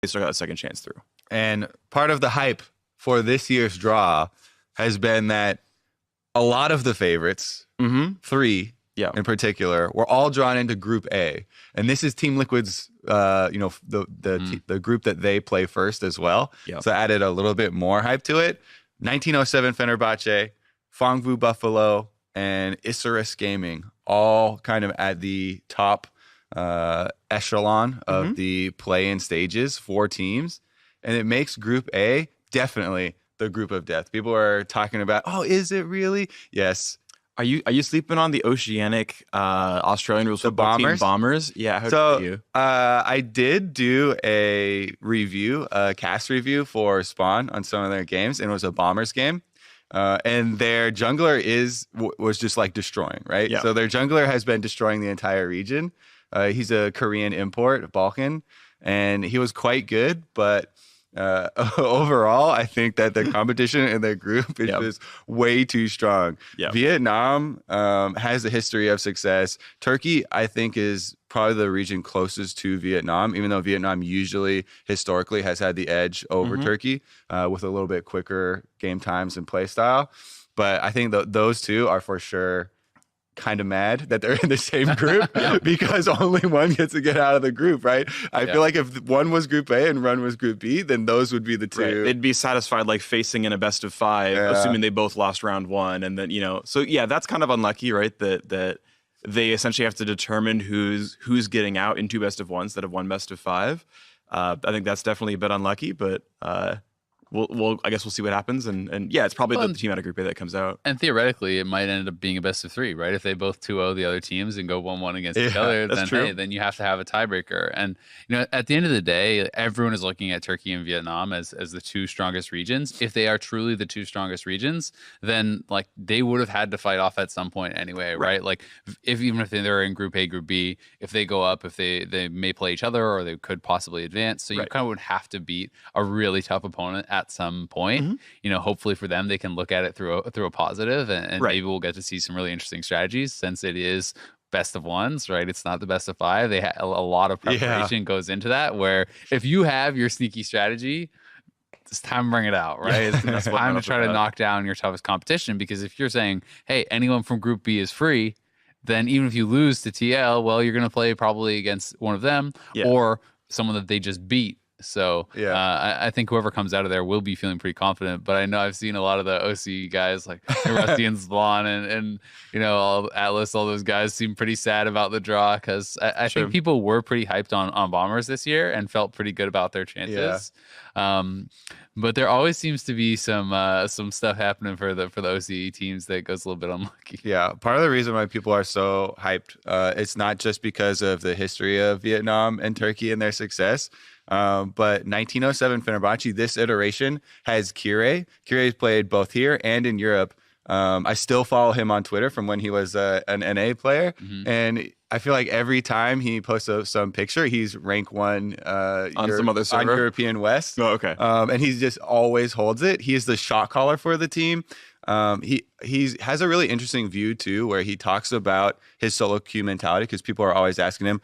they still got a second chance through. And part of the hype for this year's draw has been that a lot of the favorites, three in particular, were all drawn into Group A. And this is Team Liquid's, the group that they play first as well. Yep. So added a little bit more hype to it. 1907 Fenerbahce, Fongvu Buffalo, and Isurus Gaming, all kind of at the top echelon of the play-in stages, 4 teams. And it makes Group A definitely the group of death. People are talking about, oh, is it really? Yes. Are you sleeping on the Oceanic Australian rules the football Bombers? Team Bombers? Yeah. How so you? I did do a cast review for Spawn on some of their games, and it was a Bombers game. And their jungler was just like destroying, right? Yeah. So their jungler has been destroying the entire region. He's a Korean import, Balkan, and he was quite good, but overall, I think that the competition in their group is just way too strong. Yep. Vietnam has a history of success. Turkey, I think, is probably the region closest to Vietnam, even though Vietnam usually, historically, has had the edge over Turkey with a little bit quicker game times and play style. But I think those two are for sure kind of mad that they're in the same group because only one gets to get out of the group, right? I feel like if one was Group A and one was Group B, then those would be the two. Right. They'd be satisfied like facing in a best of 5, assuming they both lost round 1. And then, so yeah, that's kind of unlucky, right? That they essentially have to determine who's getting out in 2 best of 1s instead of 1 best of 5. I think that's definitely a bit unlucky, but I guess we'll see what happens, and yeah, it's probably the team out of Group A that comes out. And theoretically, it might end up being a best of 3, right? If they both 2-0 the other teams and go 1-1 against each other, then you have to have a tiebreaker. And at the end of the day, everyone is looking at Turkey and Vietnam as the 2 strongest regions. If they are truly the 2 strongest regions, then like they would have had to fight off at some point anyway, right? Like even if they're in Group A, Group B, if they go up, if they may play each other or they could possibly advance, so you kind of would have to beat a really tough opponent at some point. Hopefully for them, they can look at it through a positive, and maybe we'll get to see some really interesting strategies since it is best of 1s, right? It's not the best of 5. They a lot of preparation goes into that, where if you have your sneaky strategy, it's time to bring it out, right? It's time to try to knock down your toughest competition, because if you're saying, hey, anyone from Group B is free, then even if you lose to TL, well, you're going to play probably against one of them or someone that they just beat. So I think whoever comes out of there will be feeling pretty confident. But I know I've seen a lot of the OC guys like Rusty and Zlon and all Atlas, all those guys seem pretty sad about the draw, because I think people were pretty hyped on Bombers this year and felt pretty good about their chances. But there always seems to be some stuff happening for the OCE teams that goes a little bit unlucky. Yeah, part of the reason why people are so hyped, it's not just because of the history of Vietnam and Turkey and their success. But 1907 Fenerbahce, this iteration, has Kire. Kire's played both here and in Europe. I still follow him on Twitter from when he was an NA player. And I feel like every time he posts some picture, he's rank 1 on some other server? On European West. Oh, okay. And he just always holds it. He is the shot caller for the team. He has a really interesting view too, where he talks about his solo queue mentality, because people are always asking him,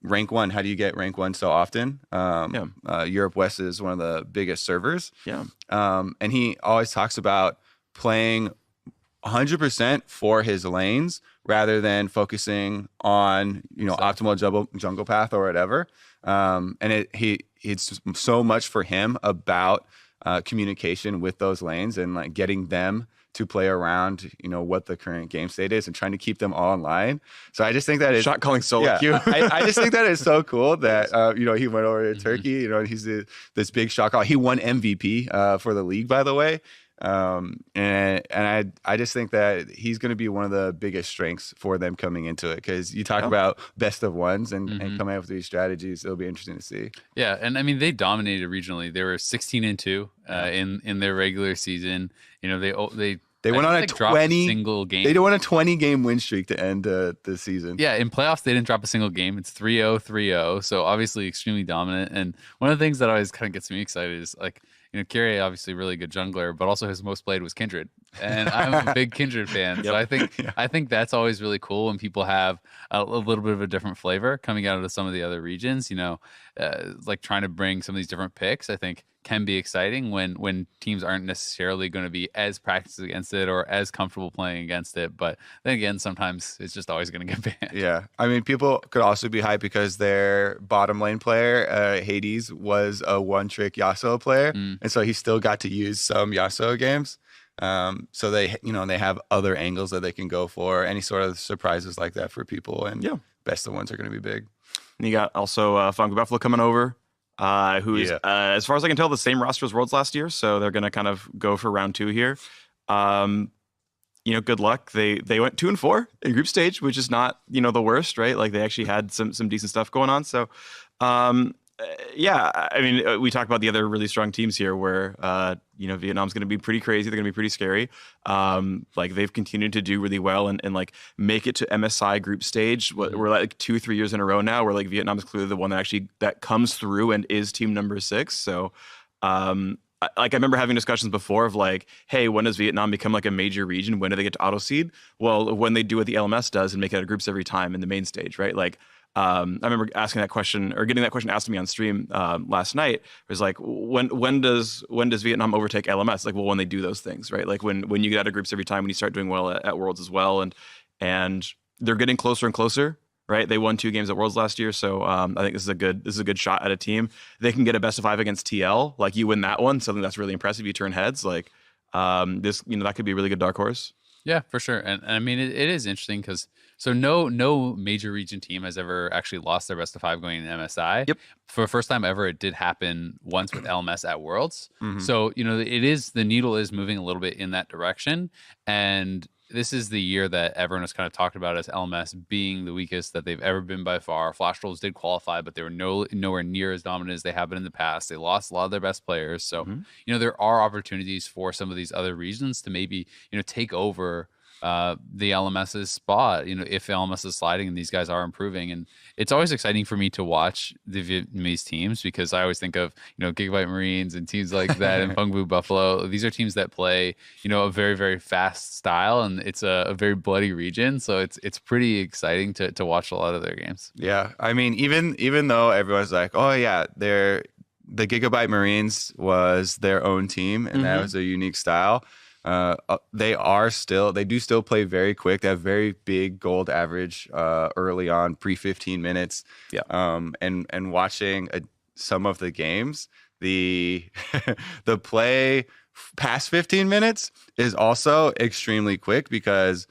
rank 1, how do you get rank 1 so often? Europe West is one of the biggest servers. And he always talks about playing 100% for his lanes rather than focusing on optimal jungle path or whatever. And it's so much for him about communication with those lanes and like getting them to play around, what the current game state is and trying to keep them all in line. So I just think that shot calling solo queue. I just think that it's so cool that he went over to Turkey. He's this big shot call. He won MVP for the league, by the way. And I just think that he's going to be one of the biggest strengths for them coming into it, because you talk about best of 1s and coming up with these strategies. It'll be interesting to see. Yeah, and I mean, they dominated regionally. They were 16-2 in their regular season. They went on a 20 single game. They won a 20-game win streak to end the season. Yeah, in playoffs they didn't drop a single game. It's 3-0, 3-0. So obviously extremely dominant. And one of the things that always kind of gets me excited is like, Kyrie, obviously really good jungler, but also his most played was Kindred. and I'm a big Kindred fan. So I think that's always really cool when people have a little bit of a different flavor coming out of some of the other regions. Like trying to bring some of these different picks, I think can be exciting when teams aren't necessarily going to be as practiced against it or as comfortable playing against it. But then again, sometimes it's just always going to get banned. Yeah. I mean, people could also be hyped because their bottom lane player, Hades, was a one-trick Yasuo player. And so he still got to use some Yasuo games. So they have other angles that they can go for, any sort of surprises like that for people. And best of ones are going to be big. And you got also Funky Buffalo coming over. Who's, as far as I can tell, the same roster as Worlds last year. So they're going to kind of go for round 2 here. Good luck. They went 2-4 in group stage, which is not, the worst, right? Like they actually had some decent stuff going on. So, I mean, we talked about the other really strong teams here where, Vietnam's going to be pretty crazy. They're going to be pretty scary. Like they've continued to do really well and like make it to MSI group stage. We're like 2-3 years in a row now where like Vietnam is clearly the one that comes through and is team number 6. So, I remember having discussions before of like, hey, when does Vietnam become like a major region? When do they get to auto seed? Well, when they do what the LMS does and make it out of groups every time in the main stage, right? Like, I remember asking that question or getting that question asked to me on stream last night. It was like, when does Vietnam overtake LMS? Like, well, when they do those things, right? Like when you get out of groups every time, when you start doing well at Worlds as well, and they're getting closer and closer. Right, they won 2 games at Worlds last year, so I think this is a good shot at a team. They can get a best of 5 against TL. Like you win that one, something that's really impressive. You turn heads, like this, that could be a really good dark horse. Yeah, for sure. And I mean, it is interesting because no major region team has ever actually lost their best of 5 going in MSI. Yep. For the first time ever, it did happen once with LMS at Worlds. So the needle is moving a little bit in that direction, and this is the year that everyone has kind of talked about as LMS being the weakest that they've ever been by far. Flash Trolls did qualify, but they were nowhere near as dominant as they have been in the past. They lost a lot of their best players. So, there are opportunities for some of these other regions to maybe, take over the LMS's spot, if LMS is sliding and these guys are improving. And it's always exciting for me to watch the Vietnamese teams because I always think of, Gigabyte Marines and teams like that and Phung Vu Buffalo. These are teams that play, a very, very fast style, and it's a very bloody region. So it's pretty exciting to watch a lot of their games. Yeah. I mean, even though everyone's like, oh yeah, the Gigabyte Marines was their own team and that was a unique style. They do still play very quick. They have very big gold average early on, pre 15 minutes. Yeah. And watching some of the games, the play past 15 minutes is also extremely quick because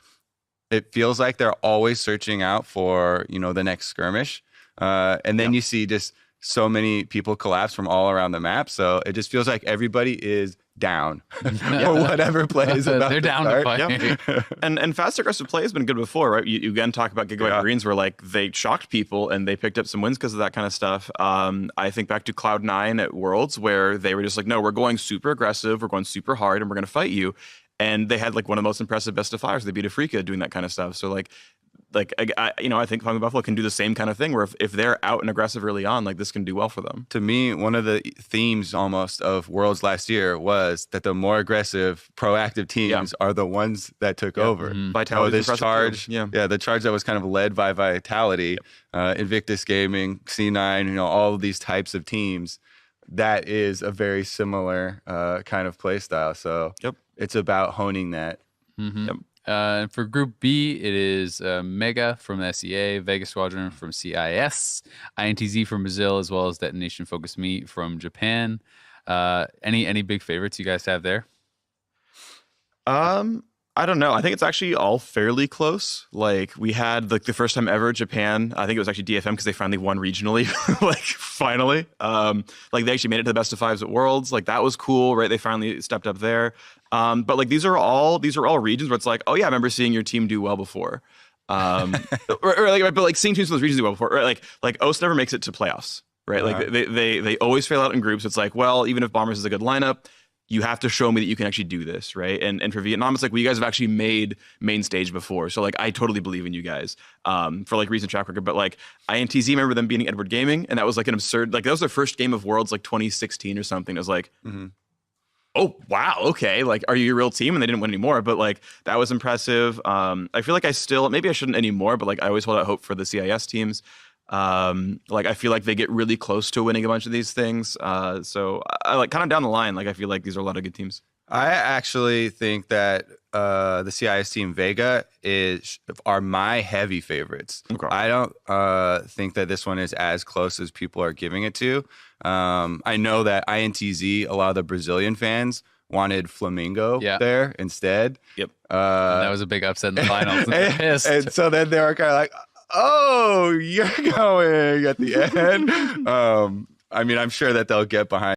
it feels like they're always searching out for the next skirmish, and then you see just so many people collapse from all around the map. So it just feels like everybody is down or whatever play is about they're to down start. to fight. Yeah. and fast aggressive play has been good before, right? You again talk about Gigabyte Marines where like they shocked people and they picked up some wins because of that kind of stuff. I think back to Cloud9 at Worlds where they were just like, no, we're going super aggressive, we're going super hard, and we're going to fight you. And they had like one of the most impressive best of 5s. They beat Afrika doing that kind of stuff. So I think Funky Buffalo can do the same kind of thing where if they're out and aggressive early on, like this can do well for them. To me, one of the themes almost of Worlds last year was that the more aggressive, proactive teams are the ones that took over. Vitality, this charge, the charge that was kind of led by Vitality, Invictus Gaming, C9, all of these types of teams. That is a very similar kind of play style. So it's about honing that. For Group B, it is Mega from the SEA, Vega Squadron from CIS, INTZ from Brazil, as well as Detonation Focus Me from Japan. Any big favorites you guys have there? I don't know. I think it's actually all fairly close. Like we had like the first time ever Japan, I think it was actually DFM because they finally won regionally, like finally. Like they actually made it to the best of 5s at Worlds. Like that was cool, right? They finally stepped up there. But like these are all regions where it's like, oh yeah, I remember seeing your team do well before. But seeing teams from those regions do well before, right? Like OS never makes it to playoffs, right? Like they always fail out in groups. It's like, well, even if Bombers is a good lineup, you have to show me that you can actually do this, right? And for Vietnam, it's like, well, you guys have actually made main stage before. So like, I totally believe in you guys for like recent track record. But like INTZ, remember them beating Edward Gaming? And that was like an absurd, like that was their first game of Worlds, like 2016 or something. It was like, oh, wow, okay, like, are you a real team? And they didn't win anymore, but like that was impressive. I feel like maybe I shouldn't anymore, but like I always hold out hope for the CIS teams. Like I feel like they get really close to winning a bunch of these things. So I like kind of down the line, like I feel like these are a lot of good teams. I actually think that the CIS team Vega are my heavy favorites. Okay. I don't think that this one is as close as people are giving it to. I know that INTZ, a lot of the Brazilian fans wanted Flamengo there instead. Yep. And that was a big upset in the finals. And so then they were kind of like, oh, you're going at the end. I mean, I'm sure that they'll get behind